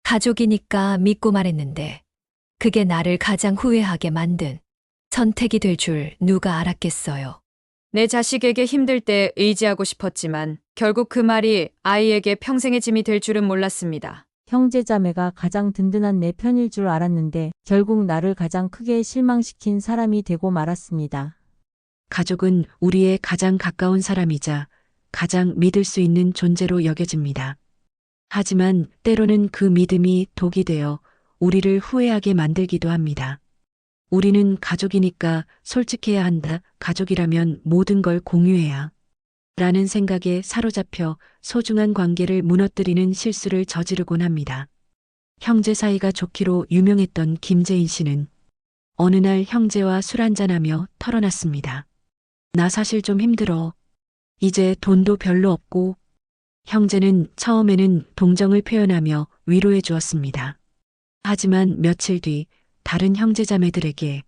가족이니까 믿고 말했는데 그게 나를 가장 후회하게 만든 선택이 될 줄 누가 알았겠어요. 내 자식에게 힘들 때 의지하고 싶었지만 결국 그 말이 아이에게 평생의 짐이 될 줄은 몰랐습니다. 형제자매가 가장 든든한 내 편일 줄 알았는데 결국 나를 가장 크게 실망시킨 사람이 되고 말았습니다. 가족은 우리의 가장 가까운 사람이자 가장 믿을 수 있는 존재로 여겨집니다. 하지만 때로는 그 믿음이 독이 되어 우리를 후회하게 만들기도 합니다. 우리는 가족이니까 솔직해야 한다. 가족이라면 모든 걸 공유해야. 라는 생각에 사로잡혀 소중한 관계를 무너뜨리는 실수를 저지르곤 합니다. 형제 사이가 좋기로 유명했던 김재인 씨는 어느 날 형제와 술 한잔하며 털어놨습니다. 나 사실 좀 힘들어. 이제 돈도 별로 없고. 형제는 처음에는 동정을 표현하며 위로해 주었습니다. 하지만 며칠 뒤 다른 형제자매들에게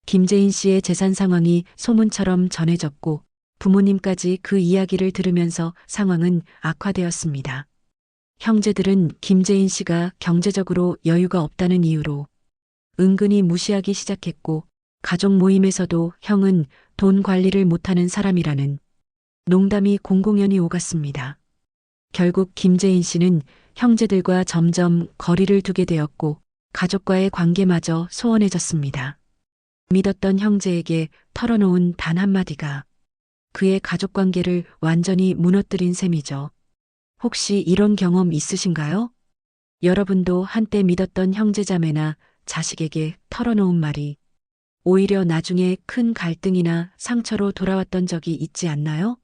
김재인 씨의 재산 상황이 소문처럼 전해졌고 부모님까지 그 이야기를 들으면서 상황은 악화되었습니다. 형제들은 김재인 씨가 경제적으로 여유가 없다는 이유로 은근히 무시하기 시작했고 가족 모임에서도 형은 돈 관리를 못하는 사람이라는 농담이 공공연히 오갔습니다. 결국 김재인 씨는 형제들과 점점 거리를 두게 되었고 가족과의 관계마저 소원해졌습니다. 믿었던 형제에게 털어놓은 단 한마디가 그의 가족관계를 완전히 무너뜨린 셈이죠. 혹시 이런 경험 있으신가요? 여러분도 한때 믿었던 형제자매나 자식에게 털어놓은 말이 오히려 나중에 큰 갈등이나 상처로 돌아왔던 적이 있지 않나요?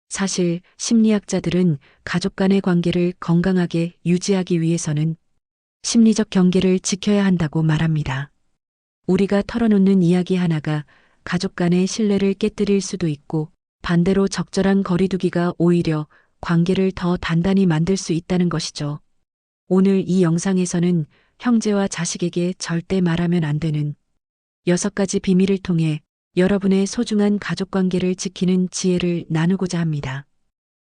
사실 심리학자들은 가족 간의 관계를 건강하게 유지하기 위해서는 심리적 경계를 지켜야 한다고 말합니다. 우리가 털어놓는 이야기 하나가 가족 간의 신뢰를 깨뜨릴 수도 있고 반대로 적절한 거리두기가 오히려 관계를 더 단단히 만들 수 있다는 것이죠. 오늘 이 영상에서는 형제와 자식에게 절대 말하면 안 되는 6가지 비밀을 통해 여러분의 소중한 가족관계를 지키는 지혜를 나누고자 합니다.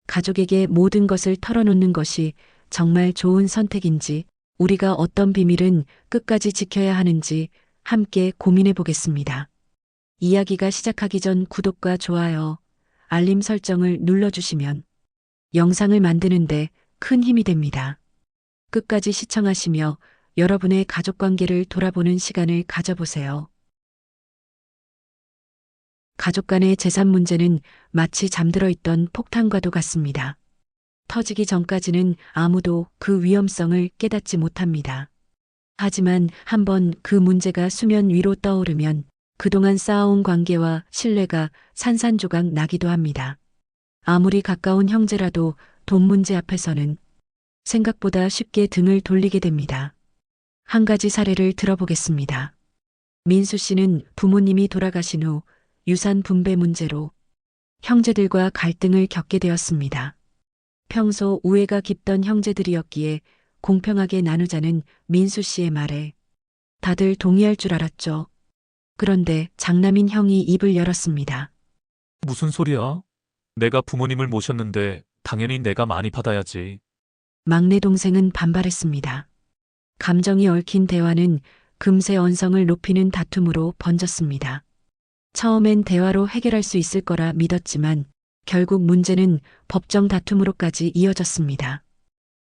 가족에게 모든 것을 털어놓는 것이 정말 좋은 선택인지, 우리가 어떤 비밀은 끝까지 지켜야 하는지 함께 고민해 보겠습니다. 이야기가 시작하기 전 구독과 좋아요, 알림 설정을 눌러주시면 영상을 만드는데 큰 힘이 됩니다. 끝까지 시청하시며 여러분의 가족관계를 돌아보는 시간을 가져보세요. 가족 간의 재산 문제는 마치 잠들어 있던 폭탄과도 같습니다. 터지기 전까지는 아무도 그 위험성을 깨닫지 못합니다. 하지만 한번 그 문제가 수면 위로 떠오르면 그동안 쌓아온 관계와 신뢰가 산산조각 나기도 합니다. 아무리 가까운 형제라도 돈 문제 앞에서는 생각보다 쉽게 등을 돌리게 됩니다. 한 가지 사례를 들어보겠습니다. 민수 씨는 부모님이 돌아가신 후 유산 분배 문제로 형제들과 갈등을 겪게 되었습니다. 평소 우애가 깊던 형제들이었기에 공평하게 나누자는 민수 씨의 말에 다들 동의할 줄 알았죠. 그런데 장남인 형이 입을 열었습니다. 무슨 소리야? 내가 부모님을 모셨는데 당연히 내가 많이 받아야지. 막내 동생은 반발했습니다. 감정이 얽힌 대화는 금세 언성을 높이는 다툼으로 번졌습니다. 처음엔 대화로 해결할 수 있을 거라 믿었지만 결국 문제는 법정 다툼으로까지 이어졌습니다.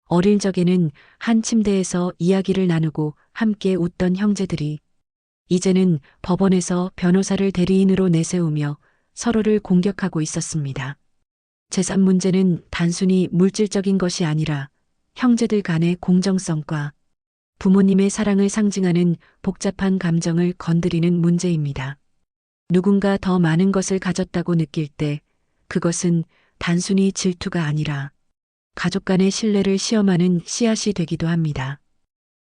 어릴 적에는 한 침대에서 이야기를 나누고 함께 웃던 형제들이 이제는 법원에서 변호사를 대리인으로 내세우며 서로를 공격하고 있었습니다. 재산 문제는 단순히 물질적인 것이 아니라 형제들 간의 공정성과 부모님의 사랑을 상징하는 복잡한 감정을 건드리는 문제입니다. 누군가 더 많은 것을 가졌다고 느낄 때 그것은 단순히 질투가 아니라 가족 간의 신뢰를 시험하는 씨앗이 되기도 합니다.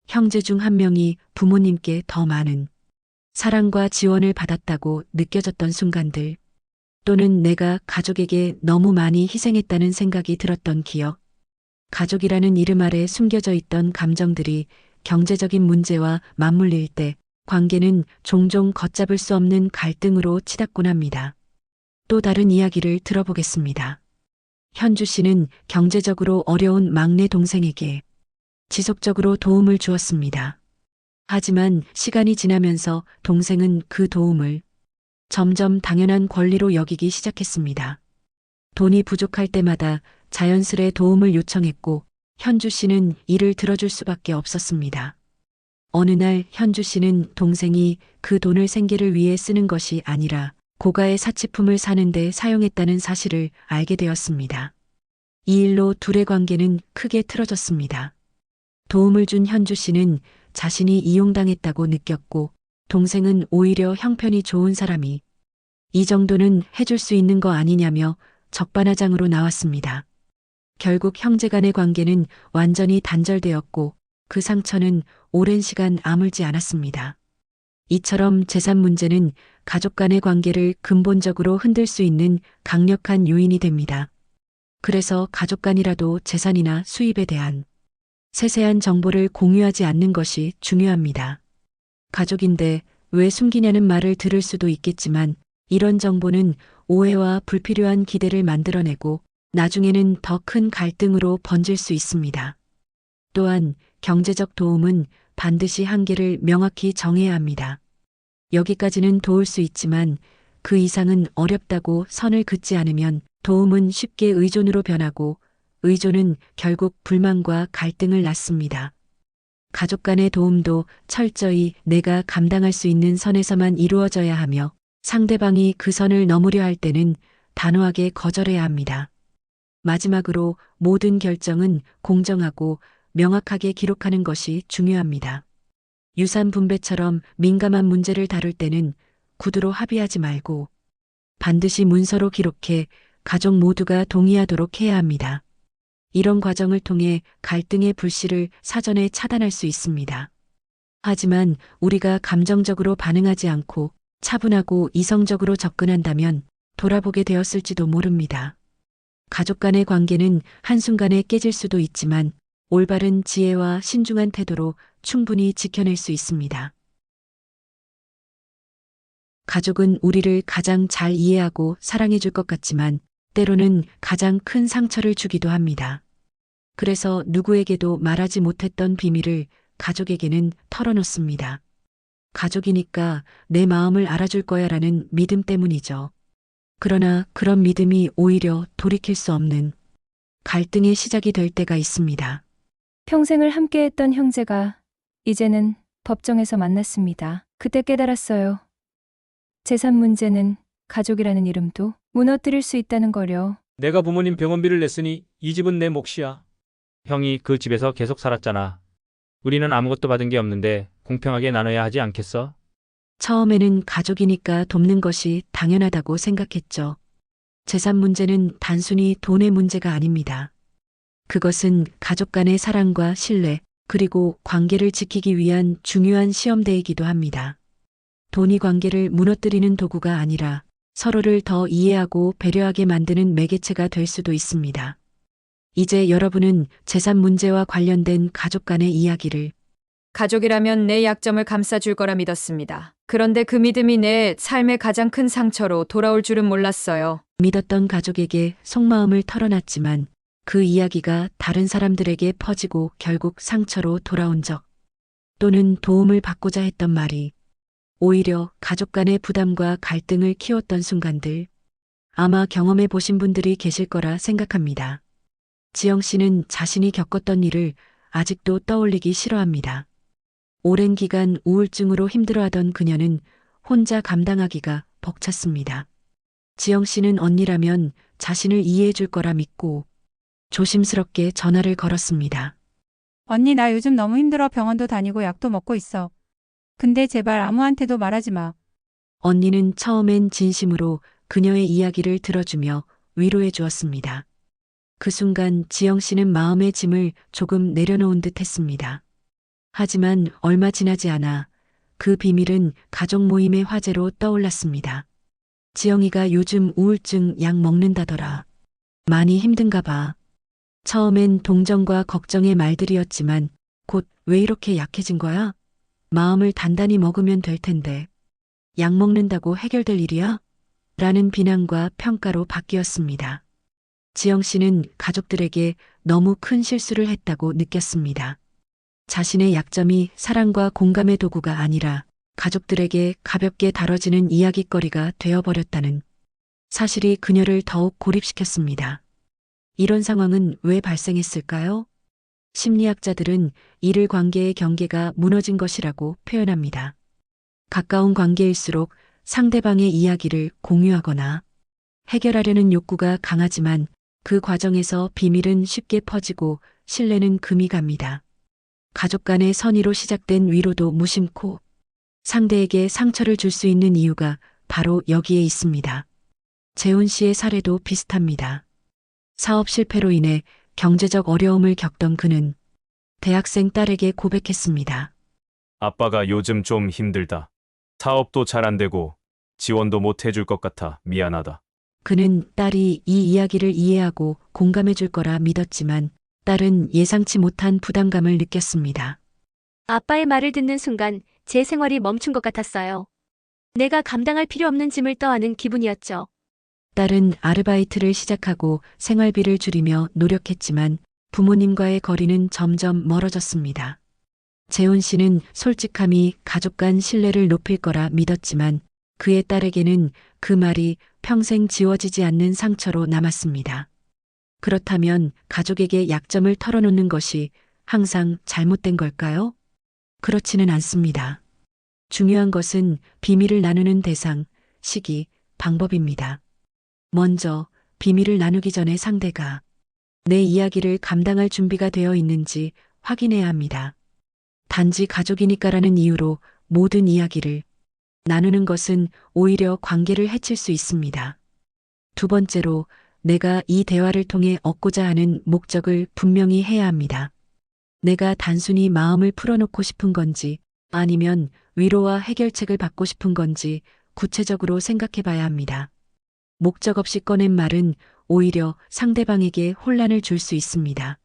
형제 중 한 명이 부모님께 더 많은 사랑과 지원을 받았다고 느껴졌던 순간들, 또는 내가 가족에게 너무 많이 희생했다는 생각이 들었던 기억, 가족이라는 이름 아래 숨겨져 있던 감정들이 경제적인 문제와 맞물릴 때 관계는 종종 걷잡을 수 없는 갈등으로 치닫곤 합니다. 또 다른 이야기를 들어보겠습니다. 현주 씨는 경제적으로 어려운 막내 동생에게 지속적으로 도움을 주었습니다. 하지만 시간이 지나면서 동생은 그 도움을 점점 당연한 권리로 여기기 시작했습니다. 돈이 부족할 때마다 자연스레 도움을 요청했고 현주 씨는 이를 들어줄 수밖에 없었습니다. 어느 날 현주 씨는 동생이 그 돈을 생계를 위해 쓰는 것이 아니라 고가의 사치품을 사는데 사용했다는 사실을 알게 되었습니다. 이 일로 둘의 관계는 크게 틀어졌습니다. 도움을 준 현주 씨는 자신이 이용당했다고 느꼈고 동생은 오히려 형편이 좋은 사람이 이 정도는 해줄 수 있는 거 아니냐며 적반하장으로 나왔습니다. 결국 형제 간의 관계는 완전히 단절되었고 그 상처는 오랜 시간 아물지 않았습니다. 이처럼 재산 문제는 가족 간의 관계를 근본적으로 흔들 수 있는 강력한 요인이 됩니다. 그래서 가족 간이라도 재산이나 수입에 대한 세세한 정보를 공유하지 않는 것이 중요합니다. 가족인데 왜 숨기냐는 말을 들을 수도 있겠지만 이런 정보는 오해와 불필요한 기대를 만들어내고 나중에는 더 큰 갈등으로 번질 수 있습니다. 또한 경제적 도움은 반드시 한계를 명확히 정해야 합니다. 여기까지는 도울 수 있지만 그 이상은 어렵다고 선을 긋지 않으면 도움은 쉽게 의존으로 변하고 의존은 결국 불만과 갈등을 낳습니다. 가족 간의 도움도 철저히 내가 감당할 수 있는 선에서만 이루어져야 하며 상대방이 그 선을 넘으려 할 때는 단호하게 거절해야 합니다. 마지막으로 모든 결정은 공정하고 명확하게 기록하는 것이 중요합니다. 유산 분배처럼 민감한 문제를 다룰 때는 구두로 합의하지 말고 반드시 문서로 기록해 가족 모두가 동의하도록 해야 합니다. 이런 과정을 통해 갈등의 불씨를 사전에 차단할 수 있습니다. 하지만 우리가 감정적으로 반응하지 않고 차분하고 이성적으로 접근한다면 돌아보게 되었을지도 모릅니다. 가족 간의 관계는 한순간에 깨질 수도 있지만 올바른 지혜와 신중한 태도로 충분히 지켜낼 수 있습니다. 가족은 우리를 가장 잘 이해하고 사랑해 줄 것 같지만 때로는 가장 큰 상처를 주기도 합니다. 그래서 누구에게도 말하지 못했던 비밀을 가족에게는 털어놓습니다. 가족이니까 내 마음을 알아줄 거야 라는 믿음 때문이죠. 그러나 그런 믿음이 오히려 돌이킬 수 없는 갈등의 시작이 될 때가 있습니다. 평생을 함께했던 형제가 이제는 법정에서 만났습니다. 그때 깨달았어요. 재산 문제는 가족이라는 이름도 무너뜨릴 수 있다는 거려. 내가 부모님 병원비를 냈으니 이 집은 내 몫이야. 형이 그 집에서 계속 살았잖아. 우리는 아무것도 받은 게 없는데 공평하게 나눠야 하지 않겠어? 처음에는 가족이니까 돕는 것이 당연하다고 생각했죠. 재산 문제는 단순히 돈의 문제가 아닙니다. 그것은 가족 간의 사랑과 신뢰, 그리고 관계를 지키기 위한 중요한 시험대이기도 합니다. 돈이 관계를 무너뜨리는 도구가 아니라 서로를 더 이해하고 배려하게 만드는 매개체가 될 수도 있습니다. 이제 여러분은 재산 문제와 관련된 가족 간의 이야기를 가족이라면 내 약점을 감싸줄 거라 믿었습니다. 그런데 그 믿음이 내 삶의 가장 큰 상처로 돌아올 줄은 몰랐어요. 믿었던 가족에게 속마음을 털어놨지만 그 이야기가 다른 사람들에게 퍼지고 결국 상처로 돌아온 적, 또는 도움을 받고자 했던 말이 오히려 가족 간의 부담과 갈등을 키웠던 순간들, 아마 경험해 보신 분들이 계실 거라 생각합니다. 지영 씨는 자신이 겪었던 일을 아직도 떠올리기 싫어합니다. 오랜 기간 우울증으로 힘들어하던 그녀는 혼자 감당하기가 벅찼습니다. 지영 씨는 언니라면 자신을 이해해 줄 거라 믿고 조심스럽게 전화를 걸었습니다. 언니, 나 요즘 너무 힘들어. 병원도 다니고 약도 먹고 있어. 근데 제발 아무한테도 말하지 마. 언니는 처음엔 진심으로 그녀의 이야기를 들어주며 위로해 주었습니다. 그 순간 지영 씨는 마음의 짐을 조금 내려놓은 듯 했습니다. 하지만 얼마 지나지 않아 그 비밀은 가족 모임의 화제로 떠올랐습니다. 지영이가 요즘 우울증 약 먹는다더라. 많이 힘든가 봐. 처음엔 동정과 걱정의 말들이었지만 곧 왜 이렇게 약해진 거야? 마음을 단단히 먹으면 될 텐데. 약 먹는다고 해결될 일이야? 라는 비난과 평가로 바뀌었습니다. 지영 씨는 가족들에게 너무 큰 실수를 했다고 느꼈습니다. 자신의 약점이 사랑과 공감의 도구가 아니라 가족들에게 가볍게 다뤄지는 이야깃거리가 되어버렸다는 사실이 그녀를 더욱 고립시켰습니다. 이런 상황은 왜 발생했을까요? 심리학자들은 이를 관계의 경계가 무너진 것이라고 표현합니다. 가까운 관계일수록 상대방의 이야기를 공유하거나 해결하려는 욕구가 강하지만 그 과정에서 비밀은 쉽게 퍼지고 신뢰는 금이 갑니다. 가족 간의 선의로 시작된 위로도 무심코 상대에게 상처를 줄 수 있는 이유가 바로 여기에 있습니다. 재훈 씨의 사례도 비슷합니다. 사업 실패로 인해 경제적 어려움을 겪던 그는 대학생 딸에게 고백했습니다. 아빠가 요즘 좀 힘들다. 사업도 잘 안 되고 지원도 못 해줄 것 같아 미안하다. 그는 딸이 이 이야기를 이해하고 공감해 줄 거라 믿었지만 딸은 예상치 못한 부담감을 느꼈습니다. 아빠의 말을 듣는 순간 제 생활이 멈춘 것 같았어요. 내가 감당할 필요 없는 짐을 떠안은 기분이었죠. 딸은 아르바이트를 시작하고 생활비를 줄이며 노력했지만 부모님과의 거리는 점점 멀어졌습니다. 재훈 씨는 솔직함이 가족 간 신뢰를 높일 거라 믿었지만 그의 딸에게는 그 말이 평생 지워지지 않는 상처로 남았습니다. 그렇다면 가족에게 약점을 털어놓는 것이 항상 잘못된 걸까요? 그렇지는 않습니다. 중요한 것은 비밀을 나누는 대상, 시기, 방법입니다. 먼저 비밀을 나누기 전에 상대가 내 이야기를 감당할 준비가 되어 있는지 확인해야 합니다. 단지 가족이니까라는 이유로 모든 이야기를 나누는 것은 오히려 관계를 해칠 수 있습니다. 두 번째로 내가 이 대화를 통해 얻고자 하는 목적을 분명히 해야 합니다. 내가 단순히 마음을 풀어놓고 싶은 건지 아니면 위로와 해결책을 받고 싶은 건지 구체적으로 생각해 봐야 합니다. 목적 없이 꺼낸 말은 오히려 상대방에게 혼란을 줄 수 있습니다.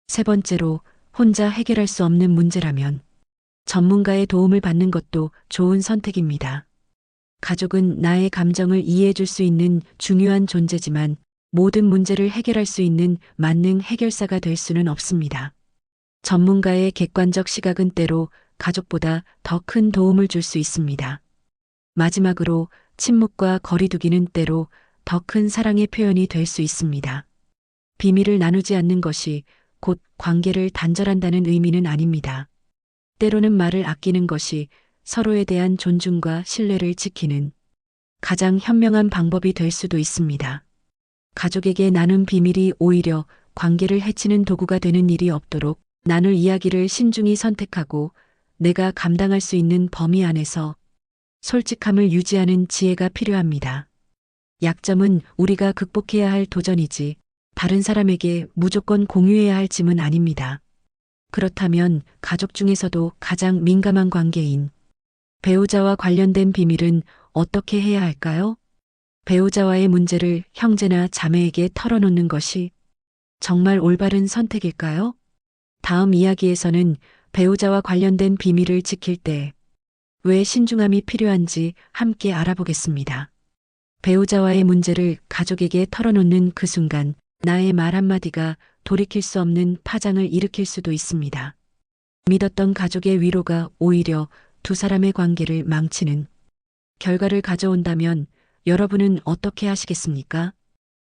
세 번째로 혼자 해결할 수 없는 문제라면 전문가의 도움을 받는 것도 좋은 선택입니다. 가족은 나의 감정을 이해해 줄 수 있는 중요한 존재지만 모든 문제를 해결할 수 있는 만능 해결사가 될 수는 없습니다. 전문가의 객관적 시각은 때로 가족보다 더 큰 도움을 줄 수 있습니다. 마지막으로 침묵과 거리두기는 때로 더 큰 사랑의 표현이 될 수 있습니다. 비밀을 나누지 않는 것이 곧 관계를 단절한다는 의미는 아닙니다. 때로는 말을 아끼는 것이 서로에 대한 존중과 신뢰를 지키는 가장 현명한 방법이 될 수도 있습니다. 가족에게 나눈 비밀이 오히려 관계를 해치는 도구가 되는 일이 없도록 나눌 이야기를 신중히 선택하고 내가 감당할 수 있는 범위 안에서 솔직함을 유지하는 지혜가 필요합니다. 약점은 우리가 극복해야 할 도전이지 다른 사람에게 무조건 공유해야 할 짐은 아닙니다. 그렇다면 가족 중에서도 가장 민감한 관계인 배우자와 관련된 비밀은 어떻게 해야 할까요? 배우자와의 문제를 형제나 자매에게 털어놓는 것이 정말 올바른 선택일까요? 다음 이야기에서는 배우자와 관련된 비밀을 지킬 때 왜 신중함이 필요한지 함께 알아보겠습니다. 배우자와의 문제를 가족에게 털어놓는 그 순간 나의 말 한마디가 돌이킬 수 없는 파장을 일으킬 수도 있습니다. 믿었던 가족의 위로가 오히려 두 사람의 관계를 망치는 결과를 가져온다면 여러분은 어떻게 하시겠습니까?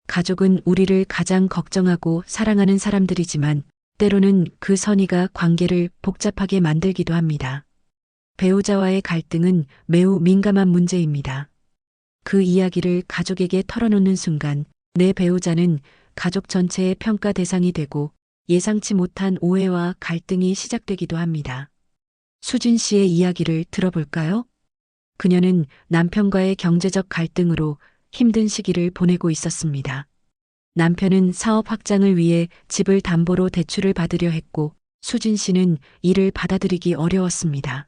가족은 우리를 가장 걱정하고 사랑하는 사람들이지만 때로는 그 선의가 관계를 복잡하게 만들기도 합니다. 배우자와의 갈등은 매우 민감한 문제입니다. 그 이야기를 가족에게 털어놓는 순간 내 배우자는 가족 전체의 평가 대상이 되고 예상치 못한 오해와 갈등이 시작되기도 합니다. 수진 씨의 이야기를 들어볼까요? 그녀는 남편과의 경제적 갈등으로 힘든 시기를 보내고 있었습니다. 남편은 사업 확장을 위해 집을 담보로 대출을 받으려 했고 수진 씨는 이를 받아들이기 어려웠습니다.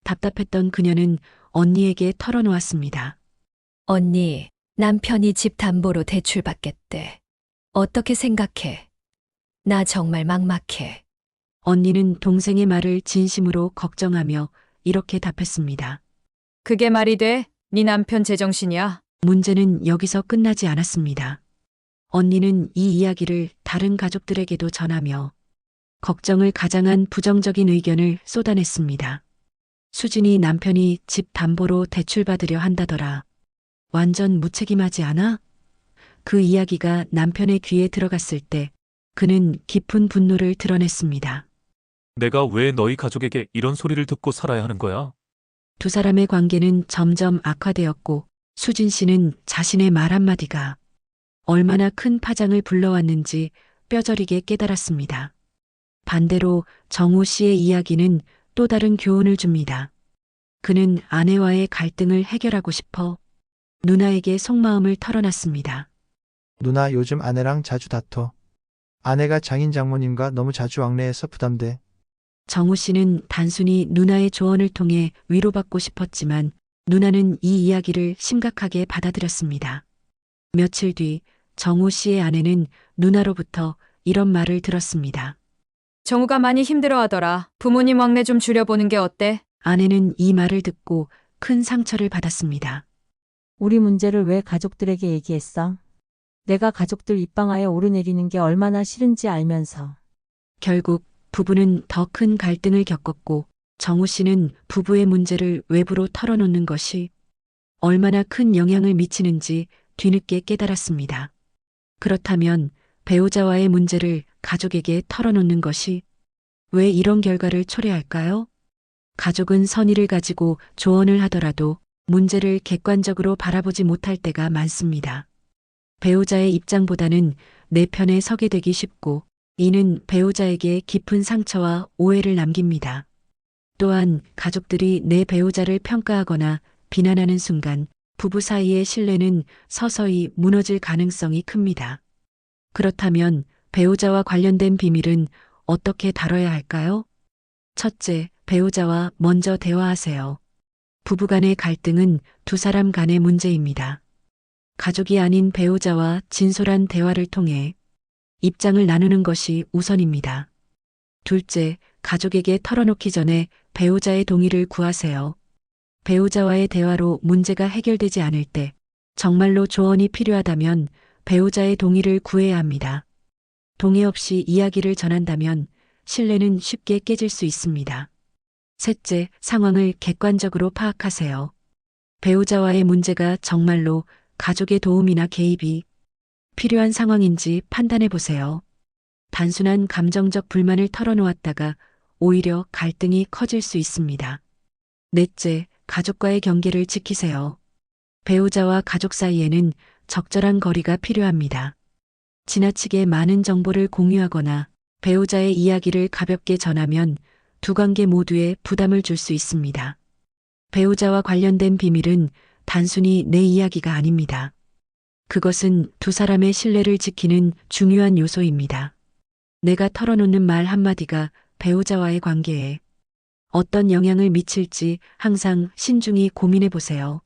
답답했던 그녀는 언니에게 털어놓았습니다. 언니, 남편이 집 담보로 대출 받겠대. 어떻게 생각해? 나 정말 막막해. 언니는 동생의 말을 진심으로 걱정하며 이렇게 답했습니다. 그게 말이 돼? 네 남편 제정신이야? 문제는 여기서 끝나지 않았습니다. 언니는 이 이야기를 다른 가족들에게도 전하며 걱정을 가장한 부정적인 의견을 쏟아냈습니다. 수진이 남편이 집 담보로 대출받으려 한다더라. 완전 무책임하지 않아? 그 이야기가 남편의 귀에 들어갔을 때 그는 깊은 분노를 드러냈습니다. 내가 왜 너희 가족에게 이런 소리를 듣고 살아야 하는 거야? 두 사람의 관계는 점점 악화되었고 수진 씨는 자신의 말 한마디가 얼마나 큰 파장을 불러왔는지 뼈저리게 깨달았습니다. 반대로 정우 씨의 이야기는 또 다른 교훈을 줍니다. 그는 아내와의 갈등을 해결하고 싶어 누나에게 속마음을 털어놨습니다. 누나 요즘 아내랑 자주 다퉈. 아내가 장인 장모님과 너무 자주 왕래해서 부담돼. 정우 씨는 단순히 누나의 조언을 통해 위로받고 싶었지만 누나는 이 이야기를 심각하게 받아들였습니다. 며칠 뒤 정우 씨의 아내는 누나로부터 이런 말을 들었습니다. 정우가 많이 힘들어하더라. 부모님 왕래 좀 줄여보는 게 어때? 아내는 이 말을 듣고 큰 상처를 받았습니다. 우리 문제를 왜 가족들에게 얘기했어? 내가 가족들 입방아에 오르내리는 게 얼마나 싫은지 알면서. 결국 부부는 더 큰 갈등을 겪었고 정우 씨는 부부의 문제를 외부로 털어놓는 것이 얼마나 큰 영향을 미치는지 뒤늦게 깨달았습니다. 그렇다면 배우자와의 문제를 가족에게 털어놓는 것이 왜 이런 결과를 초래할까요? 가족은 선의를 가지고 조언을 하더라도 문제를 객관적으로 바라보지 못할 때가 많습니다. 배우자의 입장보다는 내 편에 서게 되기 쉽고 이는 배우자에게 깊은 상처와 오해를 남깁니다. 또한 가족들이 내 배우자를 평가하거나 비난하는 순간 부부 사이의 신뢰는 서서히 무너질 가능성이 큽니다. 그렇다면 배우자와 관련된 비밀은 어떻게 다뤄야 할까요? 첫째, 배우자와 먼저 대화하세요. 부부간의 갈등은 두 사람 간의 문제입니다. 가족이 아닌 배우자와 진솔한 대화를 통해 입장을 나누는 것이 우선입니다. 둘째, 가족에게 털어놓기 전에 배우자의 동의를 구하세요. 배우자와의 대화로 문제가 해결되지 않을 때 정말로 조언이 필요하다면 배우자의 동의를 구해야 합니다. 동의 없이 이야기를 전한다면 신뢰는 쉽게 깨질 수 있습니다. 셋째, 상황을 객관적으로 파악하세요. 배우자와의 문제가 정말로 가족의 도움이나 개입이 필요한 상황인지 판단해 보세요. 단순한 감정적 불만을 털어놓았다가 오히려 갈등이 커질 수 있습니다. 넷째, 가족과의 경계를 지키세요. 배우자와 가족 사이에는 적절한 거리가 필요합니다. 지나치게 많은 정보를 공유하거나 배우자의 이야기를 가볍게 전하면 두 관계 모두에 부담을 줄 수 있습니다. 배우자와 관련된 비밀은 단순히 내 이야기가 아닙니다. 그것은 두 사람의 신뢰를 지키는 중요한 요소입니다. 내가 털어놓는 말 한마디가 배우자와의 관계에 어떤 영향을 미칠지 항상 신중히 고민해 보세요.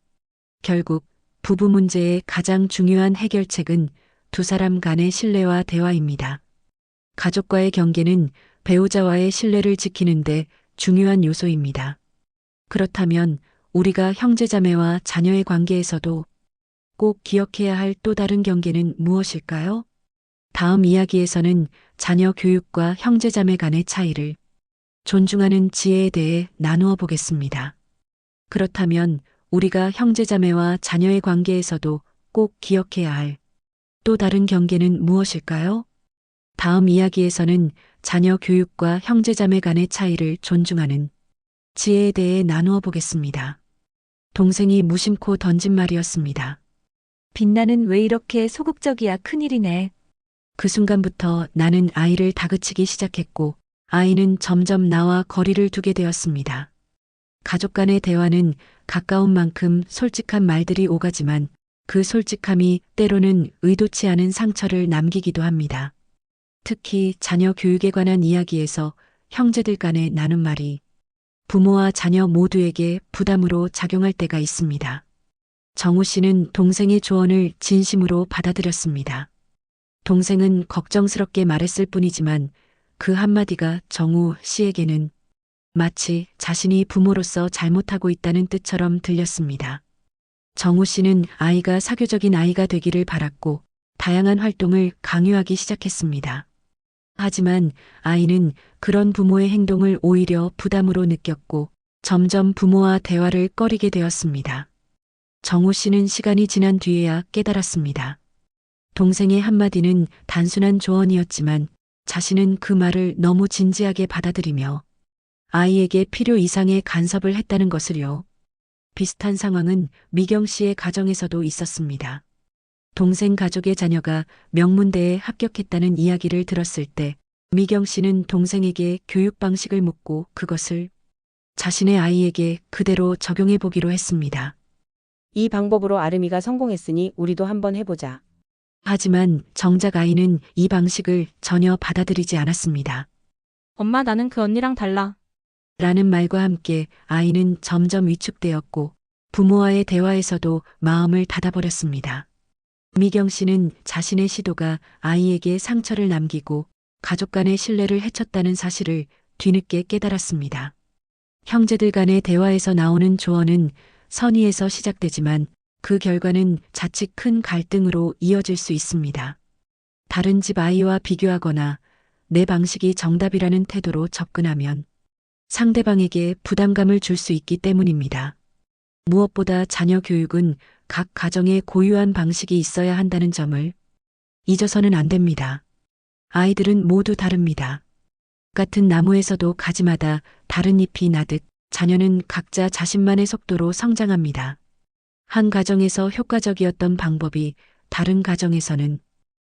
결국 부부 문제의 가장 중요한 해결책은 두 사람 간의 신뢰와 대화입니다. 가족과의 경계는 배우자와의 신뢰를 지키는데 중요한 요소입니다. 그렇다면 우리가 형제자매와 자녀의 관계에서도 꼭 기억해야 할 또 다른 경계는 무엇일까요? 다음 이야기에서는 자녀 교육과 형제자매 간의 차이를 존중하는 지혜에 대해 나누어 보겠습니다. 그렇다면 우리가 형제자매와 자녀의 관계에서도 꼭 기억해야 할 또 다른 경계는 무엇일까요? 다음 이야기에서는 자녀 교육과 형제자매 간의 차이를 존중하는 지혜에 대해 나누어 보겠습니다. 동생이 무심코 던진 말이었습니다. 빛나는 왜 이렇게 소극적이야? 큰일이네. 그 순간부터 나는 아이를 다그치기 시작했고 아이는 점점 나와 거리를 두게 되었습니다. 가족 간의 대화는 가까운 만큼 솔직한 말들이 오가지만 그 솔직함이 때로는 의도치 않은 상처를 남기기도 합니다. 특히 자녀 교육에 관한 이야기에서 형제들 간에 나눈 말이 부모와 자녀 모두에게 부담으로 작용할 때가 있습니다. 정우 씨는 동생의 조언을 진심으로 받아들였습니다. 동생은 걱정스럽게 말했을 뿐이지만 그 한마디가 정우 씨에게는 마치 자신이 부모로서 잘못하고 있다는 뜻처럼 들렸습니다. 정우 씨는 아이가 사교적인 아이가 되기를 바랐고 다양한 활동을 강요하기 시작했습니다. 하지만 아이는 그런 부모의 행동을 오히려 부담으로 느꼈고 점점 부모와 대화를 꺼리게 되었습니다. 정우 씨는 시간이 지난 뒤에야 깨달았습니다. 동생의 한마디는 단순한 조언이었지만 자신은 그 말을 너무 진지하게 받아들이며 아이에게 필요 이상의 간섭을 했다는 것을요. 비슷한 상황은 미경 씨의 가정에서도 있었습니다. 동생 가족의 자녀가 명문대에 합격했다는 이야기를 들었을 때 미경 씨는 동생에게 교육 방식을 묻고 그것을 자신의 아이에게 그대로 적용해 보기로 했습니다. 이 방법으로 아름이가 성공했으니 우리도 한번 해보자. 하지만 정작 아이는 이 방식을 전혀 받아들이지 않았습니다. 엄마, 나는 그 언니랑 달라. 라는 말과 함께 아이는 점점 위축되었고 부모와의 대화에서도 마음을 닫아버렸습니다. 미경 씨는 자신의 시도가 아이에게 상처를 남기고 가족 간의 신뢰를 해쳤다는 사실을 뒤늦게 깨달았습니다. 형제들 간의 대화에서 나오는 조언은 선의에서 시작되지만 그 결과는 자칫 큰 갈등으로 이어질 수 있습니다. 다른 집 아이와 비교하거나 내 방식이 정답이라는 태도로 접근하면 상대방에게 부담감을 줄 수 있기 때문입니다. 무엇보다 자녀 교육은 각 가정에 고유한 방식이 있어야 한다는 점을 잊어서는 안 됩니다. 아이들은 모두 다릅니다. 같은 나무에서도 가지마다 다른 잎이 나듯 자녀는 각자 자신만의 속도로 성장합니다. 한 가정에서 효과적이었던 방법이 다른 가정에서는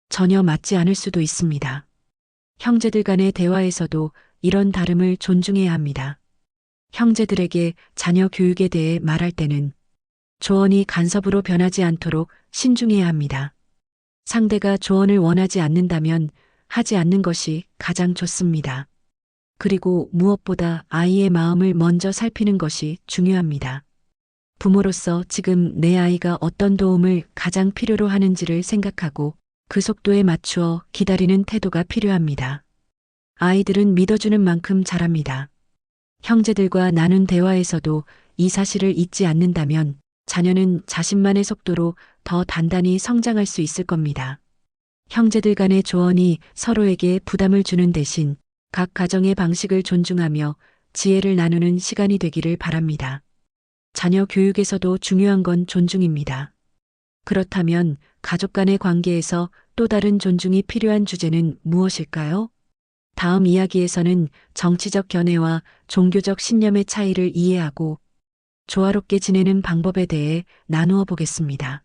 전혀 맞지 않을 수도 있습니다. 형제들 간의 대화에서도 이런 다름을 존중해야 합니다. 형제들에게 자녀 교육에 대해 말할 때는 조언이 간섭으로 변하지 않도록 신중해야 합니다. 상대가 조언을 원하지 않는다면 하지 않는 것이 가장 좋습니다. 그리고 무엇보다 아이의 마음을 먼저 살피는 것이 중요합니다. 부모로서 지금 내 아이가 어떤 도움을 가장 필요로 하는지를 생각하고 그 속도에 맞추어 기다리는 태도가 필요합니다. 아이들은 믿어주는 만큼 잘합니다. 형제들과 나눈 대화에서도 이 사실을 잊지 않는다면 자녀는 자신만의 속도로 더 단단히 성장할 수 있을 겁니다. 형제들 간의 조언이 서로에게 부담을 주는 대신 각 가정의 방식을 존중하며 지혜를 나누는 시간이 되기를 바랍니다. 자녀 교육에서도 중요한 건 존중입니다. 그렇다면 가족 간의 관계에서 또 다른 존중이 필요한 주제는 무엇일까요? 다음 이야기에서는 정치적 견해와 종교적 신념의 차이를 이해하고 조화롭게 지내는 방법에 대해 나누어 보겠습니다.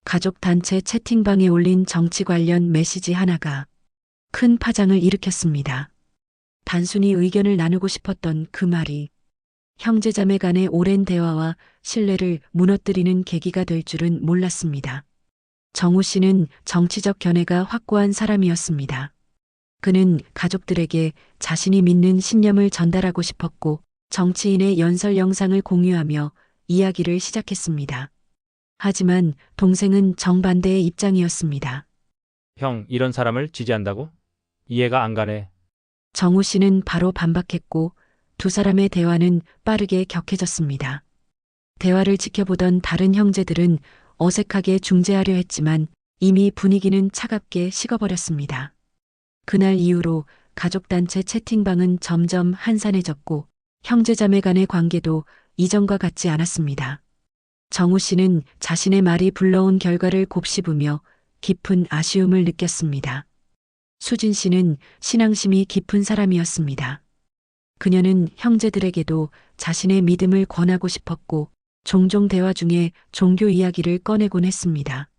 가족 단체 채팅방에 올린 정치 관련 메시지 하나가 큰 파장을 일으켰습니다. 단순히 의견을 나누고 싶었던 그 말이 형제자매 간의 오랜 대화와 신뢰를 무너뜨리는 계기가 될 줄은 몰랐습니다. 정우 씨는 정치적 견해가 확고한 사람이었습니다. 그는 가족들에게 자신이 믿는 신념을 전달하고 싶었고 정치인의 연설 영상을 공유하며 이야기를 시작했습니다. 하지만 동생은 정반대의 입장이었습니다. 형, 이런 사람을 지지한다고? 이해가 안 가네. 정우 씨는 바로 반박했고 두 사람의 대화는 빠르게 격해졌습니다. 대화를 지켜보던 다른 형제들은 어색하게 중재하려 했지만 이미 분위기는 차갑게 식어버렸습니다. 그날 이후로 가족단체 채팅방은 점점 한산해졌고 형제자매 간의 관계도 이전과 같지 않았습니다. 정우 씨는 자신의 말이 불러온 결과를 곱씹으며 깊은 아쉬움을 느꼈습니다. 수진 씨는 신앙심이 깊은 사람이었습니다. 그녀는 형제들에게도 자신의 믿음을 권하고 싶었고 종종 대화 중에 종교 이야기를 꺼내곤 했습니다.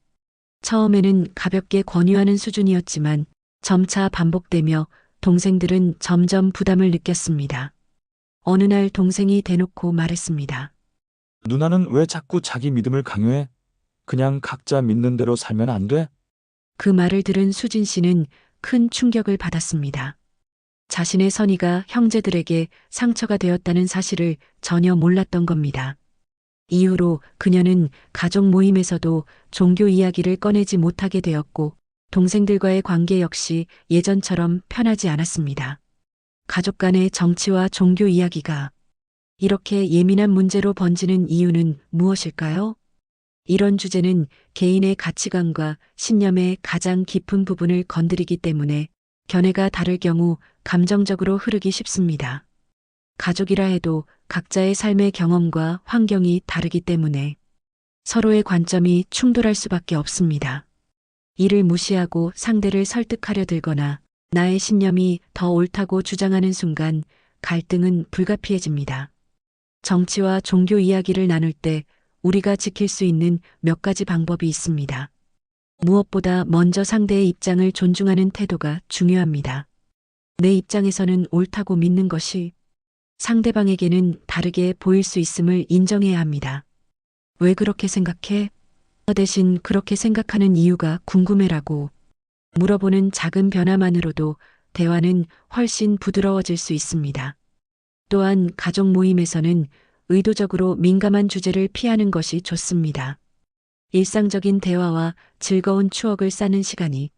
처음에는 가볍게 권유하는 수준이었지만 점차 반복되며 동생들은 점점 부담을 느꼈습니다. 어느 날 동생이 대놓고 말했습니다. 누나는 왜 자꾸 자기 믿음을 강요해? 그냥 각자 믿는 대로 살면 안 돼? 그 말을 들은 수진 씨는 큰 충격을 받았습니다. 자신의 선의가 형제들에게 상처가 되었다는 사실을 전혀 몰랐던 겁니다. 이후로 그녀는 가족 모임에서도 종교 이야기를 꺼내지 못하게 되었고 동생들과의 관계 역시 예전처럼 편하지 않았습니다. 가족 간의 정치와 종교 이야기가 이렇게 예민한 문제로 번지는 이유는 무엇일까요? 이런 주제는 개인의 가치관과 신념의 가장 깊은 부분을 건드리기 때문에 견해가 다를 경우 감정적으로 흐르기 쉽습니다. 가족이라 해도 각자의 삶의 경험과 환경이 다르기 때문에 서로의 관점이 충돌할 수밖에 없습니다. 이를 무시하고 상대를 설득하려 들거나 나의 신념이 더 옳다고 주장하는 순간 갈등은 불가피해집니다. 정치와 종교 이야기를 나눌 때 우리가 지킬 수 있는 몇 가지 방법이 있습니다. 무엇보다 먼저 상대의 입장을 존중하는 태도가 중요합니다. 내 입장에서는 옳다고 믿는 것이 상대방에게는 다르게 보일 수 있음을 인정해야 합니다. 왜 그렇게 생각해? 대신 그렇게 생각하는 이유가 궁금해라고 물어보는 작은 변화만으로도 대화는 훨씬 부드러워질 수 있습니다. 또한 가족 모임에서는 의도적으로 민감한 주제를 피하는 것이 좋습니다. 일상적인 대화와 즐거운 추억을 쌓는 시간이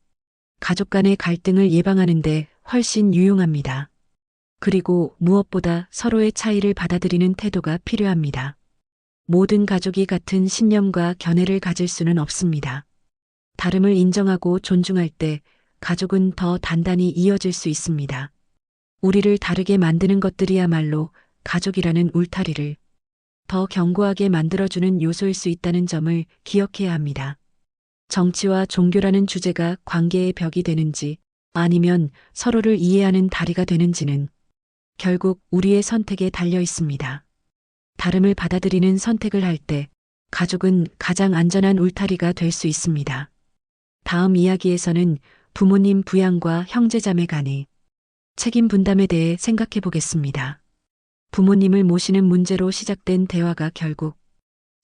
가족 간의 갈등을 예방하는 데 훨씬 유용합니다. 그리고 무엇보다 서로의 차이를 받아들이는 태도가 필요합니다. 모든 가족이 같은 신념과 견해를 가질 수는 없습니다. 다름을 인정하고 존중할 때 가족은 더 단단히 이어질 수 있습니다. 우리를 다르게 만드는 것들이야말로 가족이라는 울타리를 더 견고하게 만들어주는 요소일 수 있다는 점을 기억해야 합니다. 정치와 종교라는 주제가 관계의 벽이 되는지 아니면 서로를 이해하는 다리가 되는지는 결국 우리의 선택에 달려 있습니다. 다름을 받아들이는 선택을 할 때 가족은 가장 안전한 울타리가 될 수 있습니다. 다음 이야기에서는 부모님 부양과 형제자매 간의 책임 분담에 대해 생각해 보겠습니다. 부모님을 모시는 문제로 시작된 대화가 결국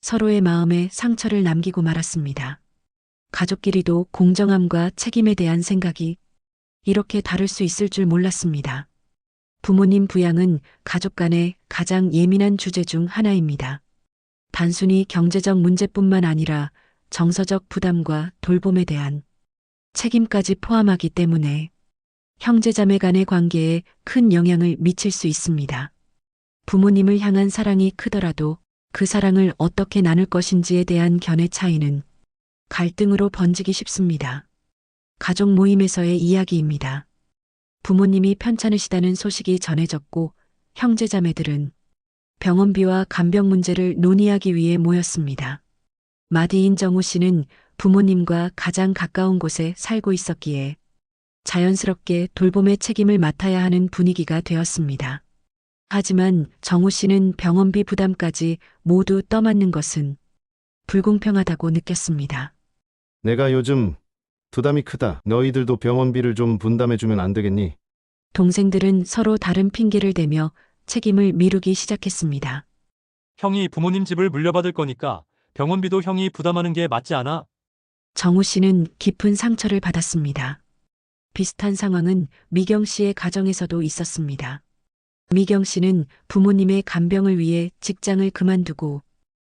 서로의 마음에 상처를 남기고 말았습니다. 가족끼리도 공정함과 책임에 대한 생각이 이렇게 다를 수 있을 줄 몰랐습니다. 부모님 부양은 가족 간의 가장 예민한 주제 중 하나입니다. 단순히 경제적 문제뿐만 아니라 정서적 부담과 돌봄에 대한 책임까지 포함하기 때문에 형제자매 간의 관계에 큰 영향을 미칠 수 있습니다. 부모님을 향한 사랑이 크더라도 그 사랑을 어떻게 나눌 것인지에 대한 견해 차이는 갈등으로 번지기 쉽습니다. 가족 모임에서의 이야기입니다. 부모님이 편찮으시다는 소식이 전해졌고 형제자매들은 병원비와 간병 문제를 논의하기 위해 모였습니다. 마디인 정우 씨는 부모님과 가장 가까운 곳에 살고 있었기에 자연스럽게 돌봄의 책임을 맡아야 하는 분위기가 되었습니다. 하지만 정우 씨는 병원비 부담까지 모두 떠맡는 것은 불공평하다고 느꼈습니다. 내가 요즘 부담이 크다. 너희들도 병원비를 좀 분담해주면 안 되겠니? 동생들은 서로 다른 핑계를 대며 책임을 미루기 시작했습니다. 형이 부모님 집을 물려받을 거니까 병원비도 형이 부담하는 게 맞지 않아? 정우 씨는 깊은 상처를 받았습니다. 비슷한 상황은 미경 씨의 가정에서도 있었습니다. 미경 씨는 부모님의 간병을 위해 직장을 그만두고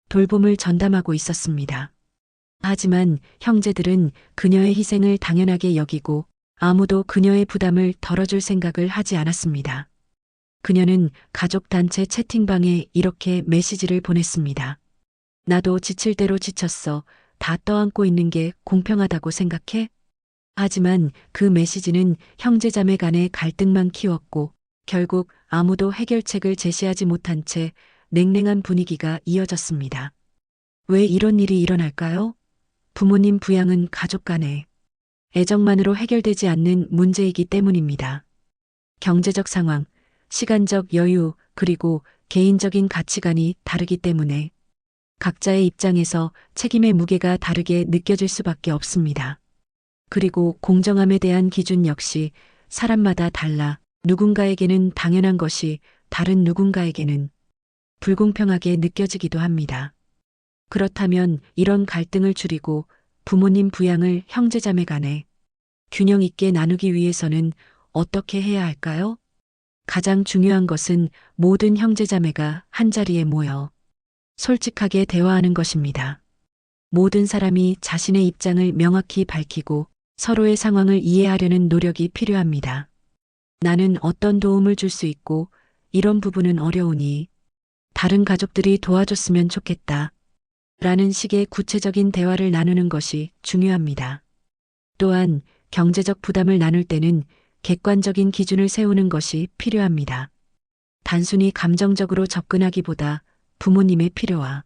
돌봄을 전담하고 있었습니다. 하지만 형제들은 그녀의 희생을 당연하게 여기고 아무도 그녀의 부담을 덜어줄 생각을 하지 않았습니다. 그녀는 가족단체 채팅방에 이렇게 메시지를 보냈습니다. 나도 지칠 대로 지쳤어. 다 떠안고 있는 게 공평하다고 생각해? 하지만 그 메시지는 형제자매 간의 갈등만 키웠고 결국 아무도 해결책을 제시하지 못한 채 냉랭한 분위기가 이어졌습니다. 왜 이런 일이 일어날까요? 부모님 부양은 가족 간의 애정만으로 해결되지 않는 문제이기 때문입니다. 경제적 상황, 시간적 여유, 그리고 개인적인 가치관이 다르기 때문에 각자의 입장에서 책임의 무게가 다르게 느껴질 수밖에 없습니다. 그리고 공정함에 대한 기준 역시 사람마다 달라 누군가에게는 당연한 것이 다른 누군가에게는 불공평하게 느껴지기도 합니다. 그렇다면 이런 갈등을 줄이고 부모님 부양을 형제자매 간에 균형 있게 나누기 위해서는 어떻게 해야 할까요? 가장 중요한 것은 모든 형제자매가 한자리에 모여 솔직하게 대화하는 것입니다. 모든 사람이 자신의 입장을 명확히 밝히고 서로의 상황을 이해하려는 노력이 필요합니다. 나는 어떤 도움을 줄 수 있고 이런 부분은 어려우니 다른 가족들이 도와줬으면 좋겠다. 라는 식의 구체적인 대화를 나누는 것이 중요합니다. 또한 경제적 부담을 나눌 때는 객관적인 기준을 세우는 것이 필요합니다. 단순히 감정적으로 접근하기보다 부모님의 필요와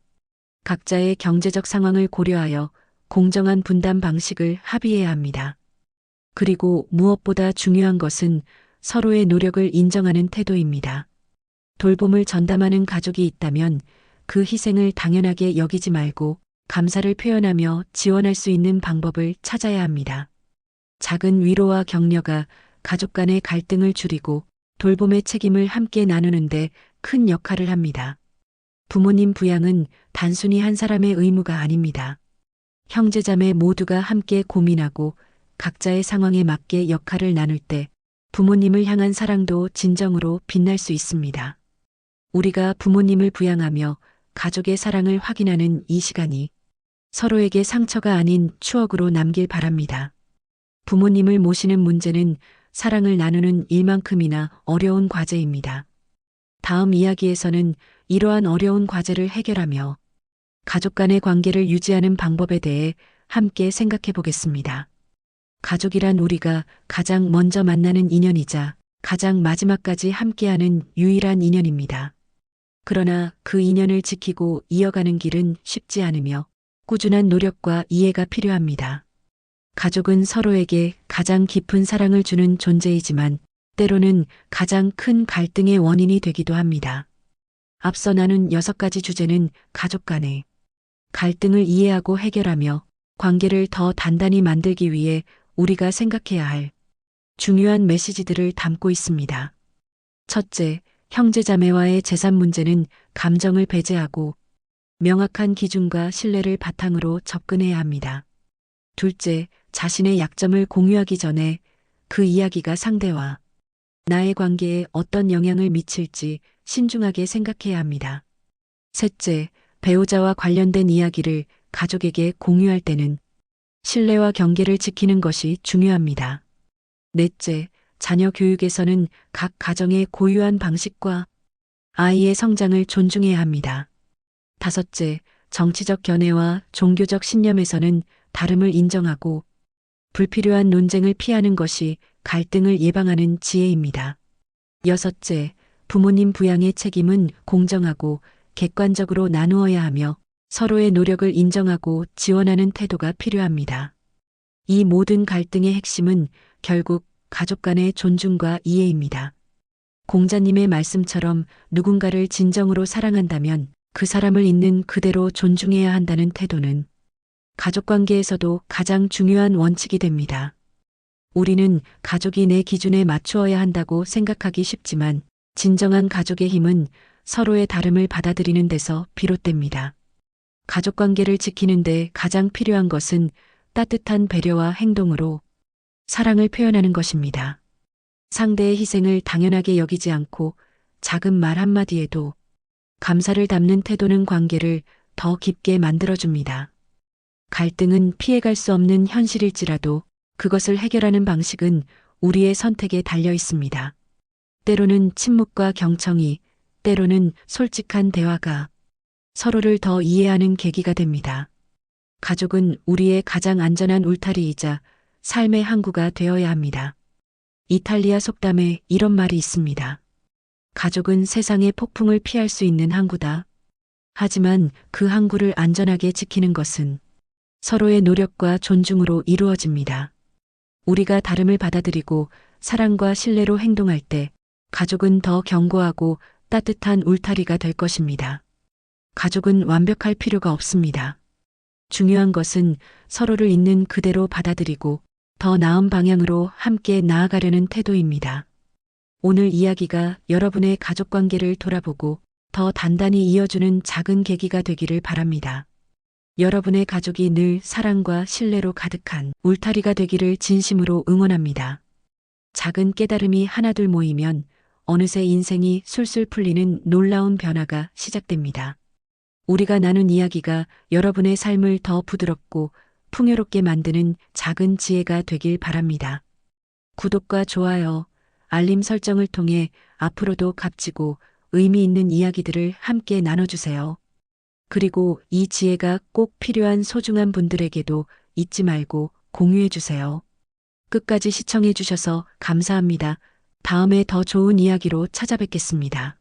각자의 경제적 상황을 고려하여 공정한 분담 방식을 합의해야 합니다. 그리고 무엇보다 중요한 것은 서로의 노력을 인정하는 태도입니다. 돌봄을 전담하는 가족이 있다면 그 희생을 당연하게 여기지 말고 감사를 표현하며 지원할 수 있는 방법을 찾아야 합니다. 작은 위로와 격려가 가족 간의 갈등을 줄이고 돌봄의 책임을 함께 나누는데 큰 역할을 합니다. 부모님 부양은 단순히 한 사람의 의무가 아닙니다. 형제자매 모두가 함께 고민하고 각자의 상황에 맞게 역할을 나눌 때 부모님을 향한 사랑도 진정으로 빛날 수 있습니다. 우리가 부모님을 부양하며 가족의 사랑을 확인하는 이 시간이 서로에게 상처가 아닌 추억으로 남길 바랍니다. 부모님을 모시는 문제는 사랑을 나누는 일만큼이나 어려운 과제입니다. 다음 이야기에서는 이러한 어려운 과제를 해결하며 가족 간의 관계를 유지하는 방법에 대해 함께 생각해 보겠습니다. 가족이란 우리가 가장 먼저 만나는 인연이자 가장 마지막까지 함께하는 유일한 인연입니다. 그러나 그 인연을 지키고 이어가는 길은 쉽지 않으며 꾸준한 노력과 이해가 필요합니다. 가족은 서로에게 가장 깊은 사랑을 주는 존재이지만 때로는 가장 큰 갈등의 원인이 되기도 합니다. 앞서 나눈 6가지 주제는 가족 간의 갈등을 이해하고 해결하며 관계를 더 단단히 만들기 위해 우리가 생각해야 할 중요한 메시지들을 담고 있습니다. 첫째, 형제자매와의 재산 문제는 감정을 배제하고 명확한 기준과 신뢰를 바탕으로 접근해야 합니다. 둘째, 자신의 약점을 공유하기 전에 그 이야기가 상대와 나의 관계에 어떤 영향을 미칠지 신중하게 생각해야 합니다. 셋째, 배우자와 관련된 이야기를 가족에게 공유할 때는 신뢰와 경계를 지키는 것이 중요합니다. 넷째, 자녀 교육에서는 각 가정의 고유한 방식과 아이의 성장을 존중해야 합니다. 다섯째, 정치적 견해와 종교적 신념에서는 다름을 인정하고 불필요한 논쟁을 피하는 것이 갈등을 예방하는 지혜입니다. 여섯째, 부모님 부양의 책임은 공정하고 객관적으로 나누어야 하며 서로의 노력을 인정하고 지원하는 태도가 필요합니다. 이 모든 갈등의 핵심은 결국 가족 간의 존중과 이해입니다. 공자님의 말씀처럼 누군가를 진정으로 사랑한다면 그 사람을 있는 그대로 존중해야 한다는 태도는 가족 관계에서도 가장 중요한 원칙이 됩니다. 우리는 가족이 내 기준에 맞추어야 한다고 생각하기 쉽지만 진정한 가족의 힘은 서로의 다름을 받아들이는 데서 비롯됩니다. 가족 관계를 지키는데 가장 필요한 것은 따뜻한 배려와 행동으로 사랑을 표현하는 것입니다. 상대의 희생을 당연하게 여기지 않고 작은 말 한마디에도 감사를 담는 태도는 관계를 더 깊게 만들어줍니다. 갈등은 피해갈 수 없는 현실일지라도 그것을 해결하는 방식은 우리의 선택에 달려 있습니다. 때로는 침묵과 경청이, 때로는 솔직한 대화가 서로를 더 이해하는 계기가 됩니다. 가족은 우리의 가장 안전한 울타리이자 삶의 항구가 되어야 합니다. 이탈리아 속담에 이런 말이 있습니다. 가족은 세상의 폭풍을 피할 수 있는 항구다. 하지만 그 항구를 안전하게 지키는 것은 서로의 노력과 존중으로 이루어집니다. 우리가 다름을 받아들이고 사랑과 신뢰로 행동할 때 가족은 더 견고하고 따뜻한 울타리가 될 것입니다. 가족은 완벽할 필요가 없습니다. 중요한 것은 서로를 있는 그대로 받아들이고 더 나은 방향으로 함께 나아가려는 태도입니다. 오늘 이야기가 여러분의 가족 관계를 돌아보고 더 단단히 이어주는 작은 계기가 되기를 바랍니다. 여러분의 가족이 늘 사랑과 신뢰로 가득한 울타리가 되기를 진심으로 응원합니다. 작은 깨달음이 하나둘 모이면 어느새 인생이 술술 풀리는 놀라운 변화가 시작됩니다. 우리가 나눈 이야기가 여러분의 삶을 더 부드럽고 풍요롭게 만드는 작은 지혜가 되길 바랍니다. 구독과 좋아요, 알림 설정을 통해 앞으로도 값지고 의미 있는 이야기들을 함께 나눠주세요. 그리고 이 지혜가 꼭 필요한 소중한 분들에게도 잊지 말고 공유해주세요. 끝까지 시청해 주셔서 감사합니다. 다음에 더 좋은 이야기로 찾아뵙겠습니다.